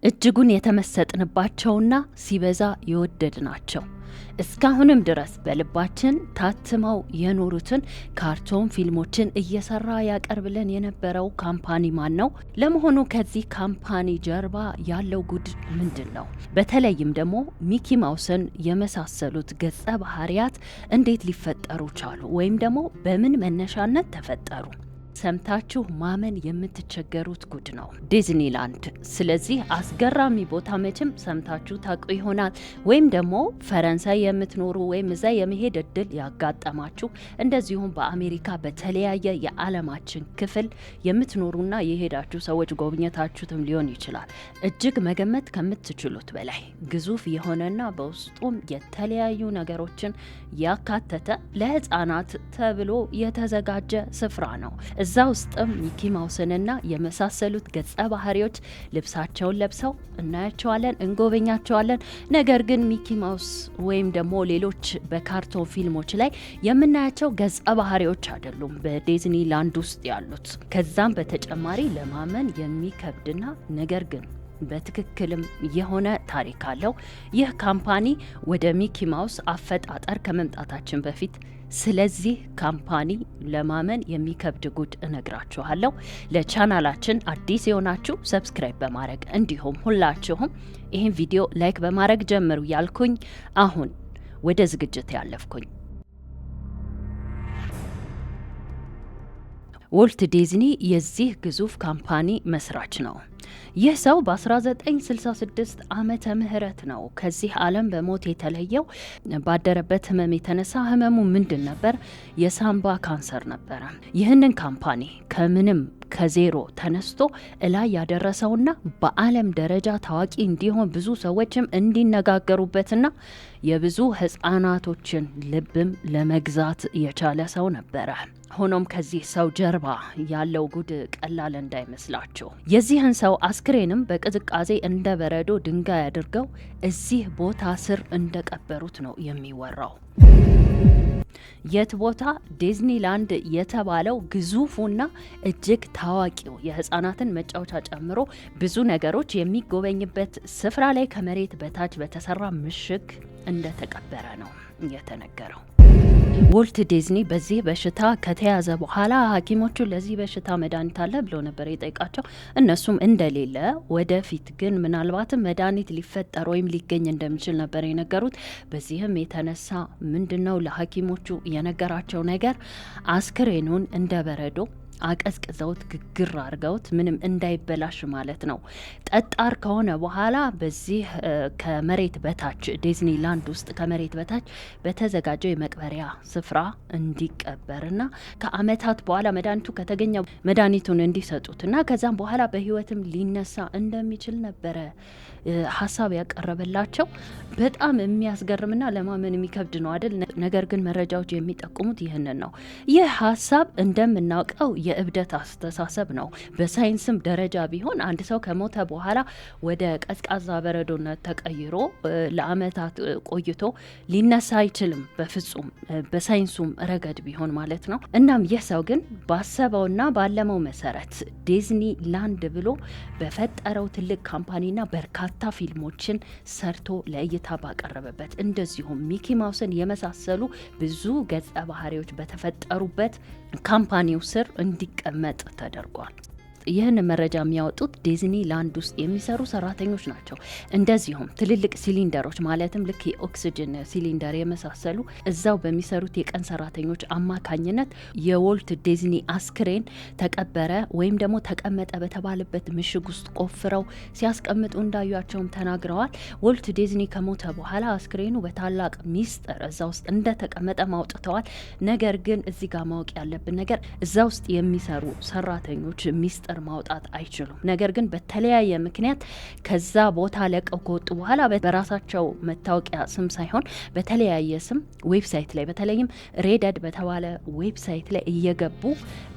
እጅጉን የተመሰጥንባቸውና ሲበዛ የወደድናቸው እስካሁንም ድረስ በልባችን ታትመው የኖሩትን ካርቶን ፊልሞችን እየሰራ ያቀርብልን የነበረው ካምፓኒ ማን ነው? ለመሆኑ ከዚህ ካምፓኒ ጀርባ ያለው ጉድ ምንድን ነው? በተለይም ደግሞ ሚኪ ማውስን የመሳሰሉት ገጸ ባህሪያት እንዴት ሊፈጠሩ ቻሉ? ወይም ደግሞ በምን መነሻነት ተፈጠሩ? ሰምታችሁ ማመን የምትቸገሩት ጉድ ነው ዲዝኒላንድ። ስለዚህ አስገራሚ ቦታ መቼም ሰምታችሁ ታውቁ ይሆናል። ወይም ደግሞ ፈረንሳይ የምትኖሩ ወይም እዛ የመሄድ እድል ያጋጠማችሁ፣ እንደዚሁም በአሜሪካ በተለያየ የዓለማችን ክፍል የምትኖሩና የሄዳችሁ ሰዎች ጎብኘታችሁትም ሊሆን ይችላል። እጅግ መገመት ከምትችሉት በላይ ግዙፍ የሆነና በውስጡም የተለያዩ ነገሮችን ያካተተ ለሕፃናት ተብሎ የተዘጋጀ ስፍራ ነው። እዛ ውስጥም ሚኪ ማውስንና የመሳሰሉት ገጸ ባህሪዎች ልብሳቸውን ለብሰው እናያቸዋለን፣ እንጎበኛቸዋለን። ነገር ግን ሚኪ ማውስ ወይም ደግሞ ሌሎች በካርቶን ፊልሞች ላይ የምናያቸው ገጸ ባህሪዎች አይደሉም በዲዝኒላንድ ውስጥ ያሉት። ከዛም በተጨማሪ ለማመን የሚከብድና ነገር ግን በትክክልም የሆነ ታሪክ አለው። ይህ ካምፓኒ ወደ ሚኪ ማውስ አፈጣጠር ከመምጣታችን በፊት ስለዚህ ካምፓኒ ለማመን የሚከብድ ጉድ እነግራችኋለሁ። ለቻናላችን አዲስ የሆናችሁ ሰብስክራይብ በማድረግ እንዲሁም ሁላችሁም ይህን ቪዲዮ ላይክ በማድረግ ጀምሩ ያልኩኝ፣ አሁን ወደ ዝግጅት ያለፍኩኝ። ወልት ዲዝኒ የዚህ ግዙፍ ካምፓኒ መስራች ነው። ይህ ሰው በ1966 ዓመተ ምህረት ነው ከዚህ ዓለም በሞት የተለየው። ባደረበት ህመም የተነሳ ህመሙ ምንድን ነበር? የሳምባ ካንሰር ነበረ። ይህንን ካምፓኒ ከምንም ከዜሮ ተነስቶ እላይ ያደረሰውና በዓለም ደረጃ ታዋቂ እንዲሆን ብዙ ሰዎችም እንዲነጋገሩበትና የብዙ ህፃናቶችን ልብም ለመግዛት የቻለ ሰው ነበረ። ሆኖም ከዚህ ሰው ጀርባ ያለው ጉድ ቀላል እንዳይመስላችሁ። የዚህን ሰው አስክሬንም በቅዝቃዜ እንደ በረዶ ድንጋይ አድርገው እዚህ ቦታ ስር እንደቀበሩት ነው የሚወራው። የት ቦታ? ዲዝኒላንድ የተባለው ግዙፉና እጅግ ታዋቂው የህፃናትን መጫወቻ ጨምሮ ብዙ ነገሮች የሚጎበኝበት ስፍራ ላይ ከመሬት በታች በተሰራ ምሽግ እንደተቀበረ ነው የተነገረው። ወልት ዲዝኒ በዚህ በሽታ ከተያዘ በኋላ ሐኪሞቹ ለዚህ በሽታ መድኃኒት አለ ብለው ነበር የጠይቃቸው። እነሱም እንደሌለ፣ ወደፊት ግን ምናልባትም መድኃኒት ሊፈጠር ወይም ሊገኝ እንደሚችል ነበር የነገሩት። በዚህም የተነሳ ምንድነው ለሐኪሞቹ የነገራቸው ነገር አስክሬኑን እንደ በረዶ አቀዝቅዘውት ግግር አድርገውት ምንም እንዳይበላሽ ማለት ነው። ጠጣር ከሆነ በኋላ በዚህ ከመሬት በታች ዲዝኒላንድ ውስጥ ከመሬት በታች በተዘጋጀው የመቅበሪያ ስፍራ እንዲቀበርና ከአመታት በኋላ መድኃኒቱ ከተገኘ መድኃኒቱን እንዲሰጡትና ከዛም በኋላ በህይወትም ሊነሳ እንደሚችል ነበረ ሀሳብ ያቀረበላቸው። በጣም የሚያስገርምና ለማመን የሚከብድ ነው አይደል? ነገር ግን መረጃዎች የሚጠቁሙት ይህንን ነው። ይህ ሀሳብ እንደምናውቀው የእብደት አስተሳሰብ ነው። በሳይንስም ደረጃ ቢሆን አንድ ሰው ከሞተ በኋላ ወደ ቀዝቃዛ በረዶነት ተቀይሮ ለአመታት ቆይቶ ሊነሳ አይችልም በፍጹም፣ በሳይንሱም ረገድ ቢሆን ማለት ነው። እናም ይህ ሰው ግን ባሰበውና ባለመው መሰረት ዲዝኒላንድ ብሎ በፈጠረው ትልቅ ካምፓኒና በርካታ ፊልሞችን ሰርቶ ለእይታ ባቀረበበት፣ እንደዚሁም ሚኪ ማውስን የመሳሰሉ ብዙ ገጸ ባህሪዎች በተፈጠሩበት ካምፓኒው ስር እንዲቀመጥ ተደርጓል። ይህን መረጃ የሚያወጡት ዲዝኒላንድ ውስጥ የሚሰሩ ሰራተኞች ናቸው። እንደዚሁም ትልልቅ ሲሊንደሮች ማለትም ልክ የኦክሲጅን ሲሊንደር የመሳሰሉ እዛው በሚሰሩት የቀን ሰራተኞች አማካኝነት የወልት ዲዝኒ አስክሬን ተቀበረ ወይም ደግሞ ተቀመጠ በተባለበት ምሽግ ውስጥ ቆፍረው ሲያስቀምጡ እንዳዩቸውም ተናግረዋል። ወልት ዲዝኒ ከሞተ በኋላ አስክሬኑ በታላቅ ሚስጥር እዛ ውስጥ እንደተቀመጠ ማውጥተዋል። ነገር ግን እዚህ ጋር ማወቅ ያለብን ነገር እዛ ውስጥ የሚሰሩ ሰራተኞች ሚስጥር ማውጣት አይችሉም። ነገር ግን በተለያየ ምክንያት ከዛ ቦታ ለቀው ከወጡ በኋላ በራሳቸው መታወቂያ ስም ሳይሆን በተለያየ ስም ዌብሳይት ላይ በተለይም ሬደድ በተባለ ዌብሳይት ላይ እየገቡ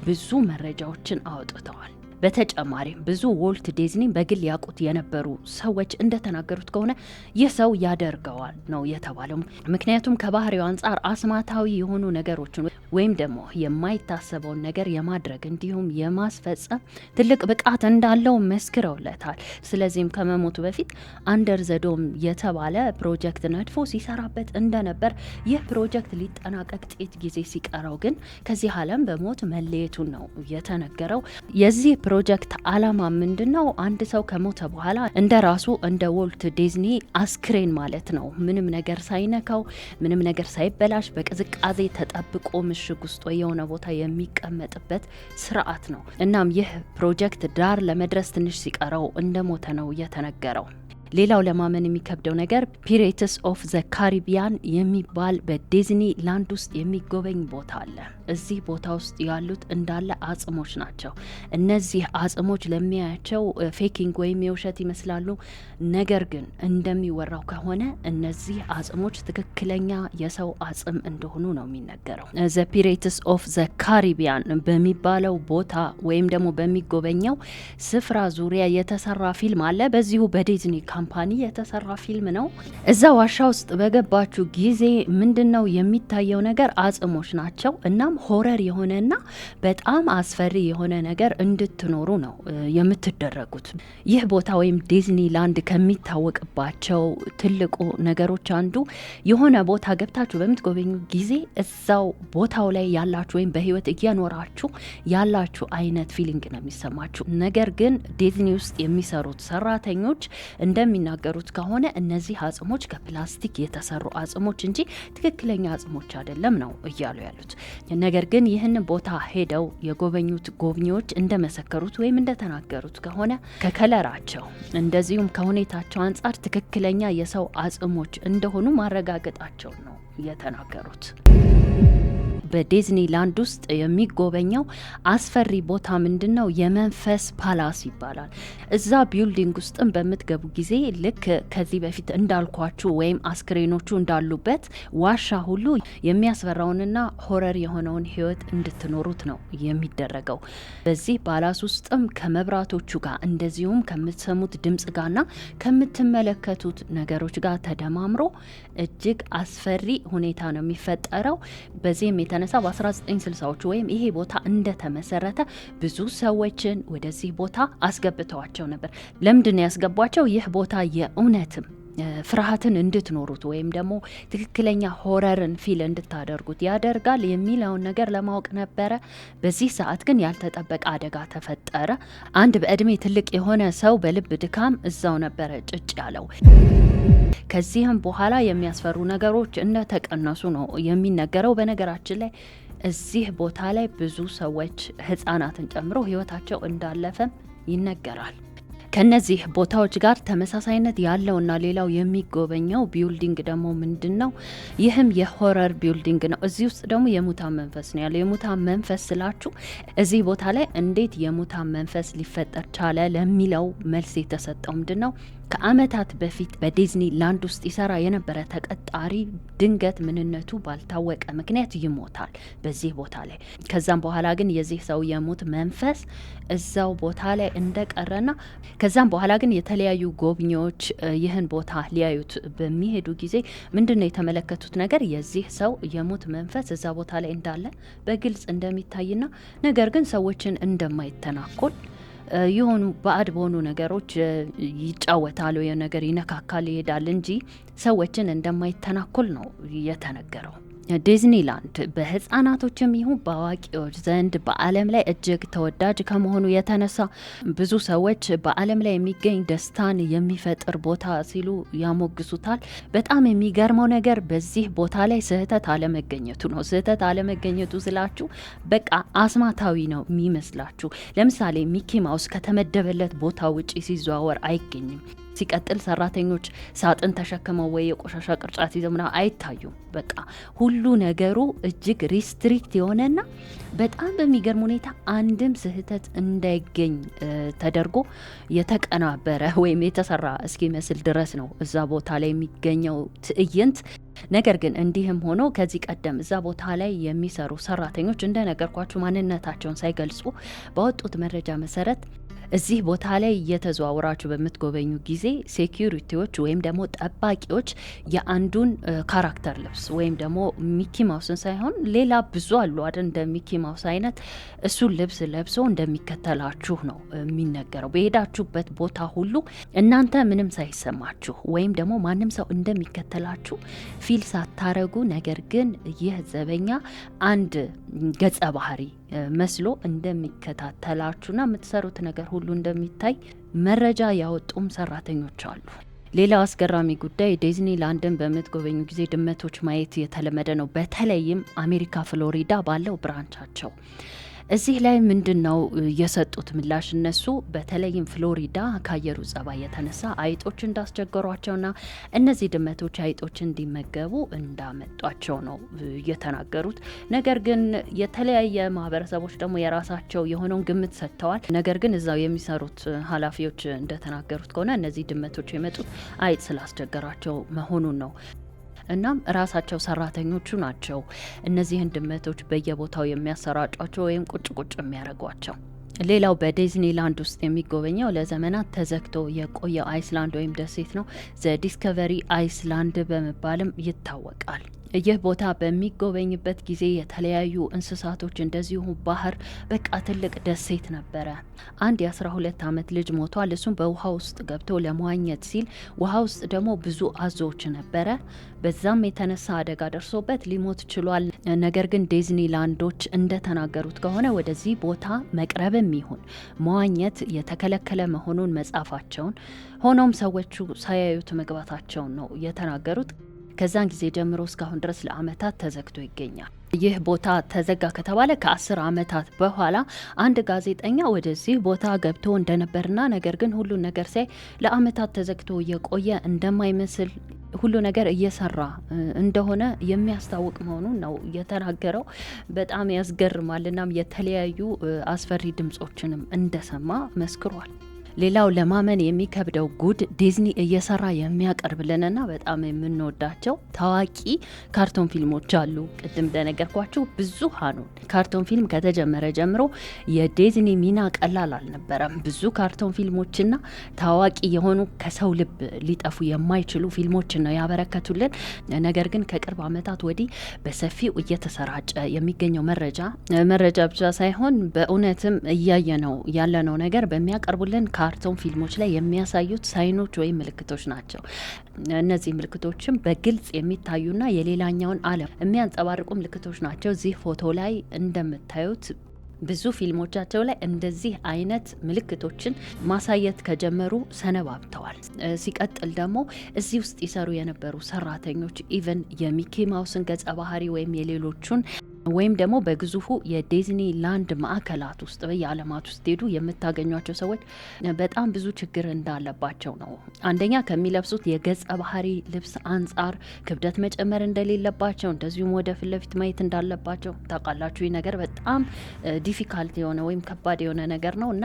ብዙ መረጃዎችን አውጥተዋል። በተጨማሪም ብዙ ዎልት ዲዝኒ በግል ያውቁት የነበሩ ሰዎች እንደተናገሩት ከሆነ ይህ ሰው ያደርገዋል ነው የተባለው። ምክንያቱም ከባህሪው አንጻር አስማታዊ የሆኑ ነገሮችን ወይም ደግሞ የማይታሰበውን ነገር የማድረግ እንዲሁም የማስፈጸም ትልቅ ብቃት እንዳለው መስክረውለታል። ስለዚህም ከመሞቱ በፊት አንደር ዘ ዶም የተባለ ፕሮጀክት ነድፎ ሲሰራበት እንደነበር፣ ይህ ፕሮጀክት ሊጠናቀቅ ጥቂት ጊዜ ሲቀረው ግን ከዚህ ዓለም በሞት መለየቱን ነው የተነገረው። የዚህ ፕሮጀክት ዓላማ ምንድነው? አንድ ሰው ከሞተ በኋላ እንደ ራሱ እንደ ዎልት ዲዝኒ አስክሬን ማለት ነው ምንም ነገር ሳይነካው ምንም ነገር ሳይበላሽ በቅዝቃዜ ተጠብቆ ምሽግ ውስጥ ወይ የሆነ ቦታ የሚቀመጥበት ስርዓት ነው። እናም ይህ ፕሮጀክት ዳር ለመድረስ ትንሽ ሲቀረው እንደሞተ ነው የተነገረው። ሌላው ለማመን የሚከብደው ነገር ፒሬትስ ኦፍ ዘ ካሪቢያን የሚባል በዲዝኒ ላንድ ውስጥ የሚጎበኝ ቦታ አለ። እዚህ ቦታ ውስጥ ያሉት እንዳለ አጽሞች ናቸው። እነዚህ አጽሞች ለሚያያቸው ፌኪንግ ወይም የውሸት ይመስላሉ። ነገር ግን እንደሚወራው ከሆነ እነዚህ አጽሞች ትክክለኛ የሰው አጽም እንደሆኑ ነው የሚነገረው። ዘ ፒሬትስ ኦፍ ዘ ካሪቢያን በሚባለው ቦታ ወይም ደግሞ በሚጎበኘው ስፍራ ዙሪያ የተሰራ ፊልም አለ። በዚሁ በዲዝኒ ካምፓኒ የተሰራ ፊልም ነው። እዛ ዋሻ ውስጥ በገባችሁ ጊዜ ምንድነው የሚታየው ነገር? አጽሞች ናቸው። እናም ሆረር የሆነና በጣም አስፈሪ የሆነ ነገር እንድትኖሩ ነው የምትደረጉት። ይህ ቦታ ወይም ዲዝኒ ላንድ ከሚታወቅባቸው ትልቁ ነገሮች አንዱ የሆነ ቦታ ገብታችሁ በምትጎበኙ ጊዜ እዛው ቦታው ላይ ያላችሁ ወይም በህይወት እየኖራችሁ ያላችሁ አይነት ፊሊንግ ነው የሚሰማችሁ። ነገር ግን ዲዝኒ ውስጥ የሚሰሩት ሰራተኞች እንደሚናገሩት ከሆነ እነዚህ አጽሞች ከፕላስቲክ የተሰሩ አጽሞች እንጂ ትክክለኛ አጽሞች አይደለም ነው እያሉ ያሉት። ነገር ግን ይህን ቦታ ሄደው የጎበኙት ጎብኚዎች እንደመሰከሩት ወይም እንደተናገሩት ከሆነ ከከለራቸው እንደዚሁም ከሁኔታቸው አንጻር ትክክለኛ የሰው አጽሞች እንደሆኑ ማረጋገጣቸው ነው የተናገሩት። በዲዝኒ ላንድ ውስጥ የሚጎበኘው አስፈሪ ቦታ ምንድነው? የመንፈስ ፓላስ ይባላል። እዛ ቢልዲንግ ውስጥም በምትገቡ ጊዜ ልክ ከዚህ በፊት እንዳልኳችሁ ወይም አስክሬኖቹ እንዳሉበት ዋሻ ሁሉ የሚያስፈራውንና ሆረር የሆነውን ህይወት እንድትኖሩት ነው የሚደረገው። በዚህ ፓላስ ውስጥም ከመብራቶቹ ጋር እንደዚሁም ከምትሰሙት ድምጽ ጋርና ከምትመለከቱት ነገሮች ጋር ተደማምሮ እጅግ አስፈሪ ሁኔታ ነው የሚፈጠረው። በዚህም የተነሳ በ1960ዎቹ ወይም ይሄ ቦታ እንደተመሰረተ ብዙ ሰዎችን ወደዚህ ቦታ አስገብተዋቸው ነበር። ለምንድን ያስገቧቸው? ይህ ቦታ የእውነትም ፍርሃትን እንድትኖሩት ወይም ደግሞ ትክክለኛ ሆረርን ፊል እንድታደርጉት ያደርጋል የሚለውን ነገር ለማወቅ ነበረ። በዚህ ሰዓት ግን ያልተጠበቀ አደጋ ተፈጠረ። አንድ በእድሜ ትልቅ የሆነ ሰው በልብ ድካም እዛው ነበረ ጭጭ ያለው። ከዚህም በኋላ የሚያስፈሩ ነገሮች እንደተቀነሱ ነው የሚነገረው። በነገራችን ላይ እዚህ ቦታ ላይ ብዙ ሰዎች ህጻናትን ጨምሮ ህይወታቸው እንዳለፈም ይነገራል። ከነዚህ ቦታዎች ጋር ተመሳሳይነት ያለውና ሌላው የሚጎበኘው ቢልዲንግ ደግሞ ምንድነው? ይህም የሆረር ቢልዲንግ ነው። እዚህ ውስጥ ደግሞ የሙታን መንፈስ ነው ያለው። የሙታን መንፈስ ስላችሁ እዚህ ቦታ ላይ እንዴት የሙታን መንፈስ ሊፈጠር ቻለ ለሚለው መልስ የተሰጠው ምንድነው? ከአመታት በፊት በዲዝኒ ላንድ ውስጥ ይሰራ የነበረ ተቀጣሪ ድንገት ምንነቱ ባልታወቀ ምክንያት ይሞታል በዚህ ቦታ ላይ። ከዛም በኋላ ግን የዚህ ሰው የሞት መንፈስ እዛው ቦታ ላይ እንደቀረና ከዛም በኋላ ግን የተለያዩ ጎብኚዎች ይህን ቦታ ሊያዩት በሚሄዱ ጊዜ ምንድነው የተመለከቱት ነገር? የዚህ ሰው የሞት መንፈስ እዛ ቦታ ላይ እንዳለ በግልጽ እንደሚታይና ነገር ግን ሰዎችን እንደማይተናኮል የሆኑ ባዕድ በሆኑ ነገሮች ይጫወታል ወይ ነገር ይነካካል ይሄዳል እንጂ ሰዎችን እንደማይተናኮል ነው የተነገረው። ዲዝኒላንድ በህፃናቶችም ይሁን በአዋቂዎች ዘንድ በዓለም ላይ እጅግ ተወዳጅ ከመሆኑ የተነሳ ብዙ ሰዎች በዓለም ላይ የሚገኝ ደስታን የሚፈጥር ቦታ ሲሉ ያሞግሱታል። በጣም የሚገርመው ነገር በዚህ ቦታ ላይ ስህተት አለመገኘቱ ነው። ስህተት አለመገኘቱ ስላችሁ በቃ አስማታዊ ነው የሚመስላችሁ። ለምሳሌ ሚኪ ማውስ ከተመደበለት ቦታ ውጪ ሲዘዋወር አይገኝም። ሲቀጥል ሰራተኞች ሳጥን ተሸክመው ወይ የቆሻሻ ቅርጫት ይዘው ምናምን አይታዩም። በቃ ሁሉ ነገሩ እጅግ ሪስትሪክት የሆነና በጣም በሚገርም ሁኔታ አንድም ስህተት እንዳይገኝ ተደርጎ የተቀናበረ ወይም የተሰራ እስኪመስል ድረስ ነው እዛ ቦታ ላይ የሚገኘው ትዕይንት። ነገር ግን እንዲህም ሆኖ ከዚህ ቀደም እዛ ቦታ ላይ የሚሰሩ ሰራተኞች እንደነገርኳችሁ ማንነታቸውን ሳይገልጹ ባወጡት መረጃ መሰረት እዚህ ቦታ ላይ እየተዘዋወራችሁ በምትጎበኙ ጊዜ ሴኪሪቲዎች ወይም ደግሞ ጠባቂዎች የአንዱን ካራክተር ልብስ ወይም ደግሞ ሚኪ ማውስን ሳይሆን ሌላ ብዙ አሉ አይደል እንደ ሚኪ ማውስ አይነት እሱን ልብስ ለብሶ እንደሚከተላችሁ ነው የሚነገረው። በሄዳችሁበት ቦታ ሁሉ እናንተ ምንም ሳይሰማችሁ ወይም ደግሞ ማንም ሰው እንደሚከተላችሁ ፊል ሳታረጉ፣ ነገር ግን ይህ ዘበኛ አንድ ገጸ ባህሪ መስሎ እንደሚከታተላችሁና የምትሰሩት ነገር ሁሉ እንደሚታይ መረጃ ያወጡም ሰራተኞች አሉ። ሌላው አስገራሚ ጉዳይ ዲዝኒላንድን በምትጎበኙ ጊዜ ድመቶች ማየት የተለመደ ነው። በተለይም አሜሪካ ፍሎሪዳ ባለው ብራንቻቸው እዚህ ላይ ምንድነው የሰጡት ምላሽ? እነሱ በተለይም ፍሎሪዳ ከአየሩ ጸባይ የተነሳ አይጦች እንዳስቸገሯቸውና እነዚህ ድመቶች አይጦች እንዲመገቡ እንዳመጧቸው ነው የተናገሩት። ነገር ግን የተለያየ ማህበረሰቦች ደግሞ የራሳቸው የሆነውን ግምት ሰጥተዋል። ነገር ግን እዛው የሚሰሩት ኃላፊዎች እንደተናገሩት ከሆነ እነዚህ ድመቶች የመጡት አይጥ ስላስቸገራቸው መሆኑን ነው። እናም ራሳቸው ሰራተኞቹ ናቸው እነዚህን ድመቶች በየቦታው የሚያሰራጯቸው ወይም ቁጭ ቁጭ የሚያደርጓቸው። ሌላው በዲዝኒላንድ ውስጥ የሚጎበኘው ለዘመናት ተዘግቶ የቆየው አይስላንድ ወይም ደሴት ነው። ዘ ዲስከቨሪ አይስላንድ በመባልም ይታወቃል። ይህ ቦታ በሚጎበኝበት ጊዜ የተለያዩ እንስሳቶች እንደዚሁ ባህር በቃ ትልቅ ደሴት ነበረ። አንድ የ12 ዓመት ልጅ ሞቷል። እሱም በውሃ ውስጥ ገብቶ ለመዋኘት ሲል ውሃ ውስጥ ደግሞ ብዙ አዞዎች ነበረ። በዛም የተነሳ አደጋ ደርሶበት ሊሞት ችሏል። ነገር ግን ዲዝኒላንዶች እንደተናገሩት ከሆነ ወደዚህ ቦታ መቅረብም ይሁን መዋኘት የተከለከለ መሆኑን መጻፋቸውን፣ ሆኖም ሰዎቹ ሳያዩት መግባታቸውን ነው የተናገሩት። ከዛን ጊዜ ጀምሮ እስካሁን ድረስ ለአመታት ተዘግቶ ይገኛል። ይህ ቦታ ተዘጋ ከተባለ ከ10 ዓመታት በኋላ አንድ ጋዜጠኛ ወደዚህ ቦታ ገብቶ እንደነበርና ነገር ግን ሁሉ ነገር ሳይ ለአመታት ተዘግቶ የቆየ እንደማይመስል ሁሉ ነገር እየሰራ እንደሆነ የሚያስታውቅ መሆኑን ነው የተናገረው። በጣም ያስገርማል። እናም የተለያዩ አስፈሪ ድምጾችንም እንደሰማ መስክሯል። ሌላው ለማመን የሚከብደው ጉድ ዲዝኒ እየሰራ የሚያቀርብልንና በጣም የምንወዳቸው ታዋቂ ካርቶን ፊልሞች አሉ። ቅድም እንደነገርኳችሁ ብዙሃኑን ካርቶን ፊልም ከተጀመረ ጀምሮ የዲዝኒ ሚና ቀላል አልነበረም። ብዙ ካርቶን ፊልሞችና ታዋቂ የሆኑ ከሰው ልብ ሊጠፉ የማይችሉ ፊልሞችን ነው ያበረከቱልን። ነገር ግን ከቅርብ ዓመታት ወዲህ በሰፊው እየተሰራጨ የሚገኘው መረጃ ብቻ ሳይሆን በእውነትም እያየ ነው ያለነው ነገር በሚያቀርቡልን ካርቶን ፊልሞች ላይ የሚያሳዩት ሳይኖች ወይም ምልክቶች ናቸው። እነዚህ ምልክቶችም በግልጽ የሚታዩና የሌላኛውን ዓለም የሚያንጸባርቁ ምልክቶች ናቸው። እዚህ ፎቶ ላይ እንደምታዩት ብዙ ፊልሞቻቸው ላይ እንደዚህ አይነት ምልክቶችን ማሳየት ከጀመሩ ሰነባብተዋል። ሲቀጥል ደግሞ እዚህ ውስጥ ይሰሩ የነበሩ ሰራተኞች ኢቨን የሚኪ ማውስን ገጸ ባህሪ ወይም የሌሎቹን ወይም ደግሞ በግዙፉ የዲዝኒላንድ ማዕከላት ውስጥ በየዓለማት ውስጥ ሄዱ የምታገኟቸው ሰዎች በጣም ብዙ ችግር እንዳለባቸው ነው። አንደኛ ከሚለብሱት የገጸ ባህሪ ልብስ አንጻር ክብደት መጨመር እንደሌለባቸው፣ እንደዚሁም ወደ ፊት ለፊት ማየት እንዳለባቸው ታውቃላችሁ። ይህ ነገር በጣም ዲፊካልት የሆነ ወይም ከባድ የሆነ ነገር ነው እና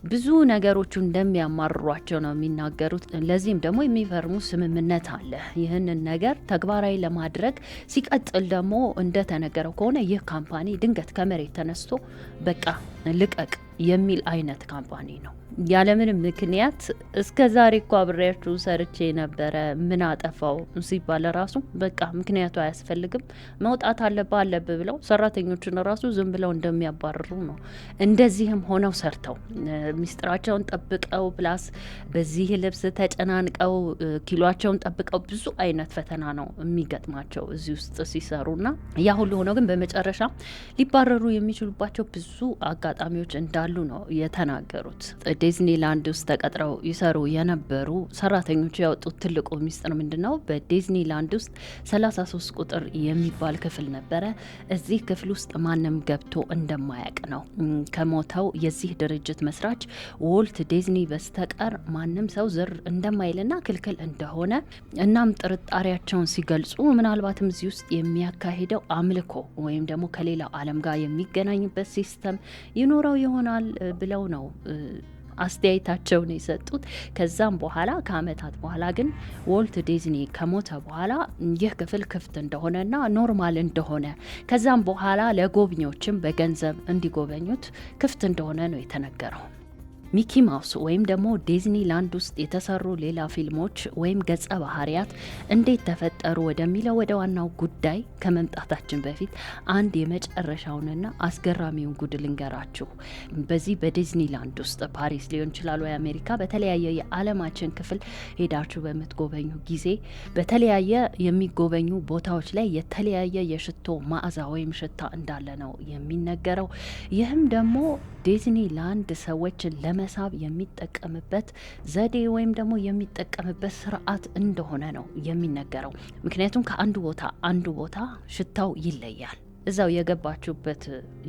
ብዙ ነገሮቹ እንደሚያማርሯቸው ነው የሚናገሩት። ለዚህም ደግሞ የሚፈርሙ ስምምነት አለ ይህንን ነገር ተግባራዊ ለማድረግ። ሲቀጥል ደግሞ እንደተነገረው ከሆነ ይህ ካምፓኒ ድንገት ከመሬት ተነስቶ በቃ ልቀቅ የሚል አይነት ካምፓኒ ነው። ያለምንም ምክንያት እስከ ዛሬ እኮ አብሬያችሁ ሰርቼ ነበረ ምን አጠፋው ሲባል ራሱ በቃ ምክንያቱ አያስፈልግም መውጣት አለብህ ብለው ሰራተኞችን ራሱ ዝም ብለው እንደሚያባርሩ ነው። እንደዚህም ሆነው ሰርተው ሚስጥራቸውን ጠብቀው ፕላስ በዚህ ልብስ ተጨናንቀው ኪሏቸውን ጠብቀው ብዙ አይነት ፈተና ነው የሚገጥማቸው እዚህ ውስጥ ሲሰሩና ያ ሁሉ ሆነው ግን በመጨረሻ ሊባረሩ የሚችሉባቸው ብዙ አጋጣሚዎች እንዳሉ ነው የተናገሩት። ዲዝኒላንድ ውስጥ ተቀጥረው ይሰሩ የነበሩ ሰራተኞች ያወጡት ትልቁ ሚስጥር ምንድነው? በዲዝኒላንድ ውስጥ 33 ቁጥር የሚባል ክፍል ነበረ። እዚህ ክፍል ውስጥ ማንም ገብቶ እንደማያውቅ ነው። ከሞተው የዚህ ድርጅት መስራች ዎልት ዲዝኒ በስተቀር ማንም ሰው ዝር እንደማይልና ክልክል እንደሆነ እናም ጥርጣሬያቸውን ሲገልጹ ምናልባትም እዚህ ውስጥ የሚያካሂደው አምልኮ ወይም ደግሞ ከሌላው ዓለም ጋር የሚገናኝበት ሲስተም ይኖረው ይሆናል ብለው ነው አስተያየታቸውን የሰጡት። ከዛም በኋላ ከአመታት በኋላ ግን ዎልት ዲዝኒ ከሞተ በኋላ ይህ ክፍል ክፍት እንደሆነና ኖርማል እንደሆነ ከዛም በኋላ ለጎብኚዎችም በገንዘብ እንዲጎበኙት ክፍት እንደሆነ ነው የተነገረው። ሚኪ ማውስ ወይም ደግሞ ዲዝኒላንድ ውስጥ የተሰሩ ሌላ ፊልሞች ወይም ገጸ ባህሪያት እንዴት ተፈጠሩ ወደሚለው ወደ ዋናው ጉዳይ ከመምጣታችን በፊት አንድ የመጨረሻውንና አስገራሚውን ጉድ ልንገራችሁ። በዚህ በዲዝኒላንድ ውስጥ ፓሪስ ሊሆን ይችላል ወይ አሜሪካ፣ በተለያየ የዓለማችን ክፍል ሄዳችሁ በምትጎበኙ ጊዜ በተለያየ የሚጎበኙ ቦታዎች ላይ የተለያየ የሽቶ መዓዛ ወይም ሽታ እንዳለ ነው የሚነገረው። ይህም ደግሞ ዲዝኒላንድ ሰዎችን ለመሳብ የሚጠቀምበት ዘዴ ወይም ደግሞ የሚጠቀምበት ስርዓት እንደሆነ ነው የሚነገረው። ምክንያቱም ከአንዱ ቦታ አንዱ ቦታ ሽታው ይለያል። እዛው የገባችሁበት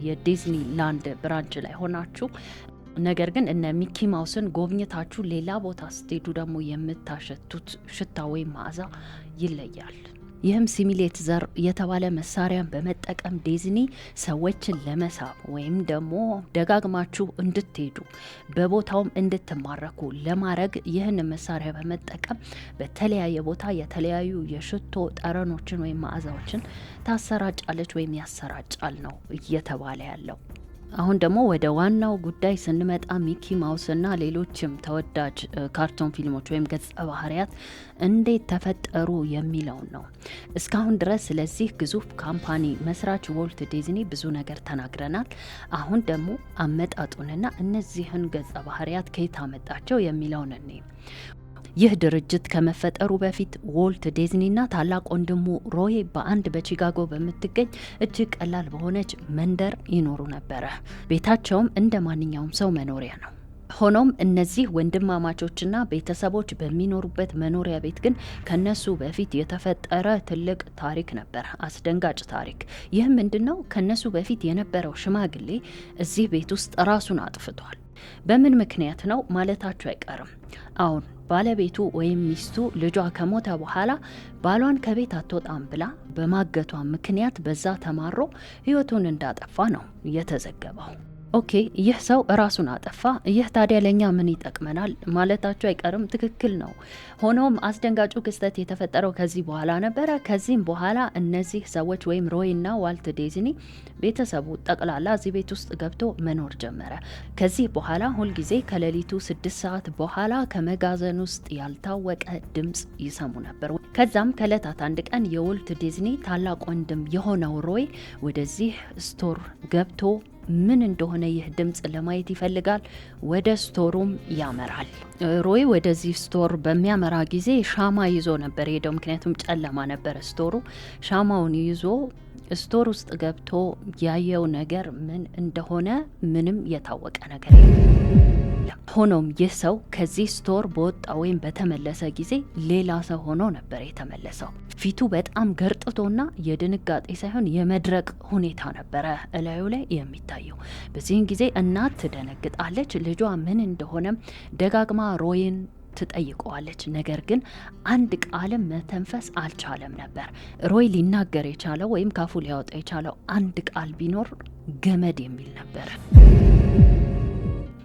የዲዝኒላንድ ብራንች ላይ ሆናችሁ ነገር ግን እነ ሚኪ ማውስን ጎብኝታችሁ ሌላ ቦታ ስትሄዱ ደግሞ የምታሸቱት ሽታ ወይም መዓዛ ይለያል። ይህም ሲሚሌት ዘር የተባለ መሳሪያን በመጠቀም ዲዝኒ ሰዎችን ለመሳብ ወይም ደግሞ ደጋግማችሁ እንድትሄዱ በቦታውም እንድትማረኩ ለማድረግ ይህን መሳሪያ በመጠቀም በተለያየ ቦታ የተለያዩ የሽቶ ጠረኖችን ወይም መዓዛዎችን ታሰራጫለች ወይም ያሰራጫል ነው እየተባለ ያለው። አሁን ደግሞ ወደ ዋናው ጉዳይ ስንመጣ ሚኪ ማውስና ሌሎችም ተወዳጅ ካርቶን ፊልሞች ወይም ገጸ ባህሪያት እንዴት ተፈጠሩ የሚለውን ነው። እስካሁን ድረስ ስለዚህ ግዙፍ ካምፓኒ መስራች ዎልት ዲዝኒ ብዙ ነገር ተናግረናል። አሁን ደግሞ አመጣጡንና እነዚህን ገጸ ባህሪያት ከየት አመጣቸው የሚለውን እኔ ይህ ድርጅት ከመፈጠሩ በፊት ዎልት ዲዝኒና ታላቅ ወንድሙ ሮይ በአንድ በቺካጎ በምትገኝ እጅግ ቀላል በሆነች መንደር ይኖሩ ነበረ። ቤታቸውም እንደ ማንኛውም ሰው መኖሪያ ነው። ሆኖም እነዚህ ወንድማማቾችና ቤተሰቦች በሚኖሩበት መኖሪያ ቤት ግን ከነሱ በፊት የተፈጠረ ትልቅ ታሪክ ነበር፣ አስደንጋጭ ታሪክ። ይህም ምንድነው? ከነሱ በፊት የነበረው ሽማግሌ እዚህ ቤት ውስጥ ራሱን አጥፍቷል። በምን ምክንያት ነው ማለታችሁ አይቀርም። አሁን ባለቤቱ ወይም ሚስቱ ልጇ ከሞተ በኋላ ባሏን ከቤት አትወጣም ብላ በማገቷ ምክንያት በዛ ተማሮ ሕይወቱን እንዳጠፋ ነው የተዘገበው። ኦኬ፣ ይህ ሰው ራሱን አጠፋ። ይህ ታዲያ ለኛ ምን ይጠቅመናል ማለታቸው አይቀርም። ትክክል ነው። ሆኖም አስደንጋጩ ክስተት የተፈጠረው ከዚህ በኋላ ነበረ። ከዚህም በኋላ እነዚህ ሰዎች ወይም ሮይና ዋልት ዲዝኒ ቤተሰቡ ጠቅላላ እዚህ ቤት ውስጥ ገብቶ መኖር ጀመረ። ከዚህ በኋላ ሁልጊዜ ከሌሊቱ 6 ሰዓት በኋላ ከመጋዘን ውስጥ ያልታወቀ ድምጽ ይሰሙ ነበር። ከዛም ከእለታት አንድ ቀን የዎልት ዲዝኒ ታላቅ ወንድም የሆነው ሮይ ወደዚህ ስቶር ገብቶ ምን እንደሆነ ይህ ድምጽ ለማየት ይፈልጋል። ወደ ስቶሩም ያመራል። ሮይ ወደዚህ ስቶር በሚያመራ ጊዜ ሻማ ይዞ ነበር ሄደው፣ ምክንያቱም ጨለማ ነበር ስቶሩ። ሻማውን ይዞ ስቶር ውስጥ ገብቶ ያየው ነገር ምን እንደሆነ ምንም የታወቀ ነገር የለም። ሆኖም ይህ ሰው ከዚህ ስቶር በወጣ ወይም በተመለሰ ጊዜ ሌላ ሰው ሆኖ ነበር የተመለሰው። ፊቱ በጣም ገርጥቶና የድንጋጤ ሳይሆን የመድረቅ ሁኔታ ነበረ እላዩ ላይ የሚታየው። በዚህን ጊዜ እናት ትደነግጣለች። ልጇ ምን እንደሆነም ደጋግማ ሮይን ትጠይቀዋለች። ነገር ግን አንድ ቃልም መተንፈስ አልቻለም ነበር። ሮይ ሊናገር የቻለው ወይም ካፉ ሊያወጣ የቻለው አንድ ቃል ቢኖር ገመድ የሚል ነበር።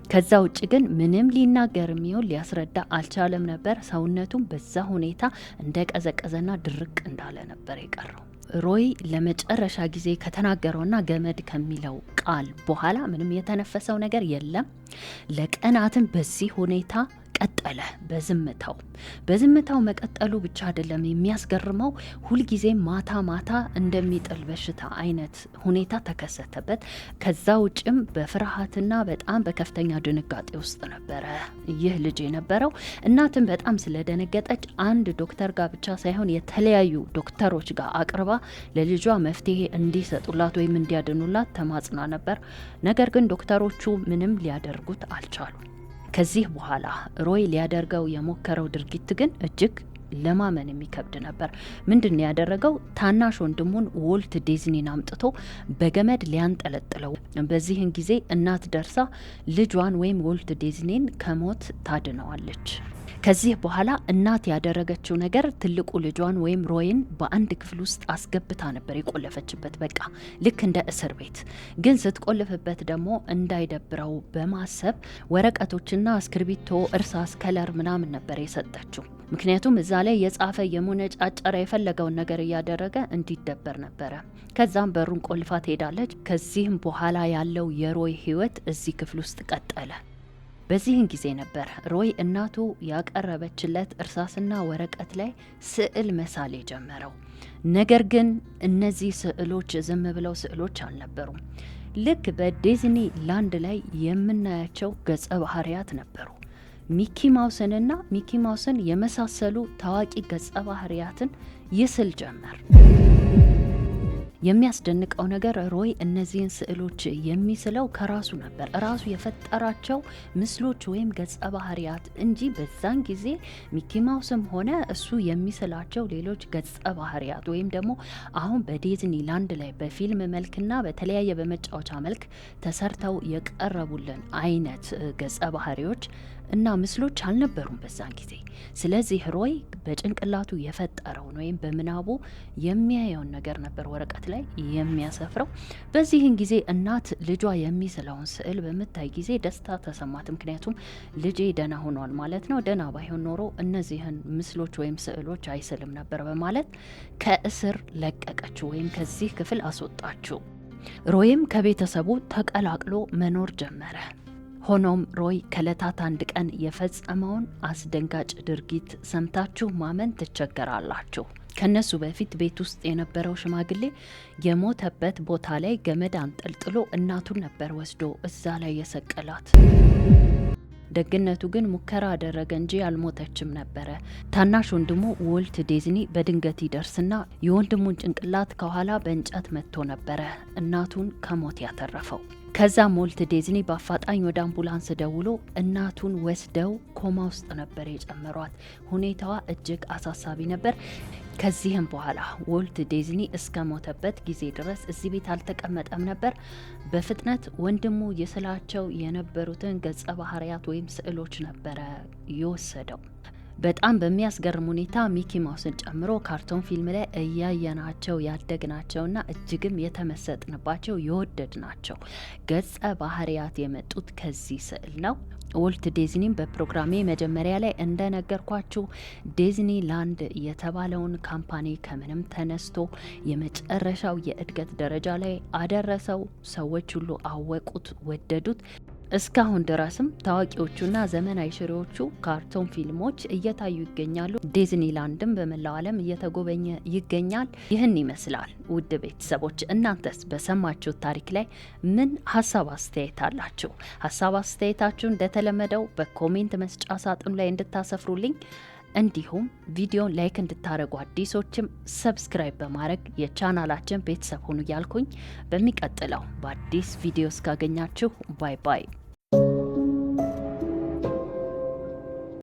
ከዛ ውጭ ግን ምንም ሊናገር የሚሆን ሊያስረዳ አልቻለም ነበር። ሰውነቱም በዛ ሁኔታ እንደ ቀዘቀዘና ድርቅ እንዳለ ነበር የቀረው። ሮይ ለመጨረሻ ጊዜ ከተናገረውና ገመድ ከሚለው ቃል በኋላ ምንም የተነፈሰው ነገር የለም። ለቀናትም በዚህ ሁኔታ ቀጠለ። በዝምታው መቀጠሉ ብቻ አይደለም የሚያስገርመው፣ ሁልጊዜ ማታ ማታ እንደሚጥል በሽታ አይነት ሁኔታ ተከሰተበት። ከዛ ውጭም በፍርሃትና በጣም በከፍተኛ ድንጋጤ ውስጥ ነበረ ይህ ልጅ የነበረው። እናትም በጣም ስለደነገጠች አንድ ዶክተር ጋር ብቻ ሳይሆን የተለያዩ ዶክተሮች ጋር አቅርባ ለልጇ መፍትሄ እንዲሰጡላት ወይም እንዲያድኑላት ተማጽና ነበር። ነገር ግን ዶክተሮቹ ምንም ሊያደርጉት አልቻሉም። ከዚህ በኋላ ሮይ ሊያደርገው የሞከረው ድርጊት ግን እጅግ ለማመን የሚከብድ ነበር። ምንድን ያደረገው? ታናሽ ወንድሙን ዎልት ዲዝኒን አምጥቶ በገመድ ሊያንጠለጥለው። በዚህን ጊዜ እናት ደርሳ ልጇን ወይም ዎልት ዲዝኒን ከሞት ታድነዋለች። ከዚህ በኋላ እናት ያደረገችው ነገር ትልቁ ልጇን ወይም ሮይን በአንድ ክፍል ውስጥ አስገብታ ነበር የቆለፈችበት። በቃ ልክ እንደ እስር ቤት። ግን ስትቆልፍበት ደግሞ እንዳይደብረው በማሰብ ወረቀቶችና እስክርቢቶ፣ እርሳስ፣ ከለር ምናምን ነበር የሰጠችው። ምክንያቱም እዛ ላይ የጻፈ የሙነጫጨረ የፈለገውን ነገር እያደረገ እንዲደበር ነበረ። ከዛም በሩን ቆልፋ ትሄዳለች። ከዚህም በኋላ ያለው የሮይ ህይወት እዚህ ክፍል ውስጥ ቀጠለ። በዚህን ጊዜ ነበር ሮይ እናቱ ያቀረበችለት እርሳስና ወረቀት ላይ ስዕል መሳል የጀመረው። ነገር ግን እነዚህ ስዕሎች ዝም ብለው ስዕሎች አልነበሩም። ልክ በዲዝኒ ላንድ ላይ የምናያቸው ገጸ ባህሪያት ነበሩ። ሚኪ ማውስንና ሚኪ ማውስን የመሳሰሉ ታዋቂ ገጸ ባህሪያትን ይስል ጀመር። የሚያስደንቀው ነገር ሮይ እነዚህን ስዕሎች የሚስለው ከራሱ ነበር። ራሱ የፈጠራቸው ምስሎች ወይም ገጸ ባህሪያት እንጂ በዛን ጊዜ ሚኪ ማውስም ሆነ እሱ የሚስላቸው ሌሎች ገጸ ባህሪያት ወይም ደግሞ አሁን በዲዝኒ ላንድ ላይ በፊልም መልክና በተለያየ በመጫወቻ መልክ ተሰርተው የቀረቡልን አይነት ገጸ ባህሪዎች እና ምስሎች አልነበሩም በዛን ጊዜ። ስለዚህ ሮይ በጭንቅላቱ የፈጠረውን ወይም በምናቡ የሚያየውን ነገር ነበር ወረቀት ላይ የሚያሰፍረው። በዚህን ጊዜ እናት ልጇ የሚስለውን ስዕል በምታይ ጊዜ ደስታ ተሰማት። ምክንያቱም ልጄ ደህና ሆኗል ማለት ነው፣ ደህና ባይሆን ኖሮ እነዚህን ምስሎች ወይም ስዕሎች አይስልም ነበር በማለት ከእስር ለቀቀችው ወይም ከዚህ ክፍል አስወጣችው። ሮይም ከቤተሰቡ ተቀላቅሎ መኖር ጀመረ። ሆኖም ሮይ ከዕለታት አንድ ቀን የፈጸመውን አስደንጋጭ ድርጊት ሰምታችሁ ማመን ትቸገራላችሁ። ከነሱ በፊት ቤት ውስጥ የነበረው ሽማግሌ የሞተበት ቦታ ላይ ገመድ አንጠልጥሎ እናቱን ነበር ወስዶ እዛ ላይ የሰቀላት። ደግነቱ ግን ሙከራ አደረገ እንጂ አልሞተችም ነበረ። ታናሽ ወንድሙ ወልት ዲዝኒ በድንገት ይደርስና የወንድሙን ጭንቅላት ከኋላ በእንጨት መጥቶ ነበረ እናቱን ከሞት ያተረፈው። ከዛም ወልት ዲዝኒ በአፋጣኝ ወደ አምቡላንስ ደውሎ እናቱን ወስደው ኮማ ውስጥ ነበር የጨመሯት። ሁኔታዋ እጅግ አሳሳቢ ነበር። ከዚህም በኋላ ወልት ዲዝኒ እስከ ሞተበት ጊዜ ድረስ እዚህ ቤት አልተቀመጠም ነበር። በፍጥነት ወንድሙ የስላቸው የነበሩትን ገጸ ባህሪያት ወይም ስዕሎች ነበረ የወሰደው። በጣም በሚያስገርም ሁኔታ ሚኪ ማውስን ጨምሮ ካርቶን ፊልም ላይ እያየናቸው ያደግናቸውና እጅግም የተመሰጥንባቸው የወደድናቸው ገጸ ባህሪያት የመጡት ከዚህ ስዕል ነው። ወልት ዲዝኒም በፕሮግራሜ መጀመሪያ ላይ እንደነገርኳችሁ ዲዝኒ ላንድ የተባለውን ካምፓኒ ከምንም ተነስቶ የመጨረሻው የእድገት ደረጃ ላይ አደረሰው። ሰዎች ሁሉ አወቁት፣ ወደዱት። እስካሁን ድረስም ታዋቂዎቹና ዘመናዊ ሽሬዎቹ ካርቶን ፊልሞች እየታዩ ይገኛሉ። ዲዝኒ ላንድም በመላው ዓለም እየተጎበኘ ይገኛል። ይህን ይመስላል ውድ ቤተሰቦች። እናንተስ በሰማችሁት ታሪክ ላይ ምን ሀሳብ አስተያየት አላችሁ? ሀሳብ አስተያየታችሁ እንደተለመደው በኮሜንት መስጫ ሳጥኑ ላይ እንድታሰፍሩልኝ እንዲሁም ቪዲዮን ላይክ እንድታደርጉ አዲሶችም ሰብስክራይብ በማድረግ የቻናላችን ቤተሰብ ሁኑ እያልኩኝ በሚቀጥለው በአዲስ ቪዲዮ እስካገኛችሁ ባይ ባይ።